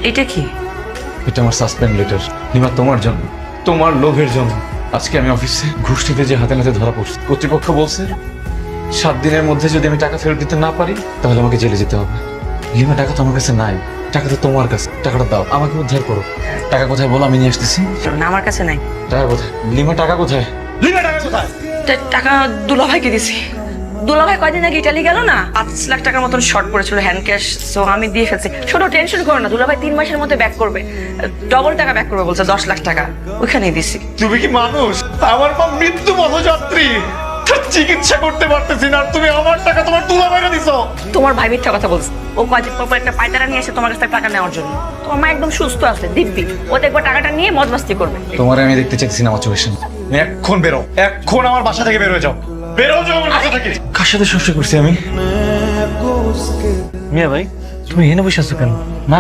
এটা কি? এটা আমার সাসপেন্ড লেটার। লিমা, তোমার জন্য, তোমার লোভের জন্য আজকে আমি অফিসে ঘুষ নিতে যে হাতে নাতে ধরা পড়ছি। কর্তৃপক্ষ বলছে 7 দিনের মধ্যে যদি আমি টাকা ফেরত দিতে না পারি তাহলে আমাকে জেলে যেতে হবে। লিমা, টাকা তো আমার কাছে নাই, টাকা তো তোমার কাছে। টাকাটা দাও, আমাকে উদ্ধার করো। টাকা কোথায় বলো, আমি নিয়ে আসতেছি। না, আমার কাছে নাই। টাকা কোথায়? লিমা, টাকা কোথায়? লিমা, টাকা কোথায়? টাকা দুলাভাইকে দিছি। দুলাভাই কয়দিন আগে ইটালি গেল না, 5 লাখ টাকার মতন শর্ট পড়েছিল হ্যান্ড ক্যাশ, সো আমি দিয়ে ফেলছি। ছোট টেনশন করো না, দুলাভাই 3 মাসের মধ্যে ব্যাক করবে, ডবল টাকা ব্যাক করবে বলছে, 10 লাখ টাকা ওইখানেই দিছি। তুমি কি মানুষ? আমার মা মৃত্যু পথযাত্রী, তার চিকিৎসা করতে পারতেছি না, আর তুমি আমার টাকা তোমার দুলাভাইকে দিছো। তোমার ভাই মিথ্যা কথা বলছে। ও কয়দিন পর একটা পায়তারা নিয়ে এসে তোমার কাছ থেকে টাকা নেওয়ার জন্য। তোমার মা একদম সুস্থ আছে, দিব্যি। ও দেখবে টাকাটা নিয়ে মজমাস্তি করবে। তোমার আমি দেখতে চাইতেছি না আমার চোখের সামনে। তুমি এখন বেরো, এখন আমার বাসা থেকে বের হয়ে যাও, বেরো যাও আমার বাসা থেকে। কার সাথে সংসার করছি আমি? মিয়া ভাই, তুমি এনে বসে আছো কেন? না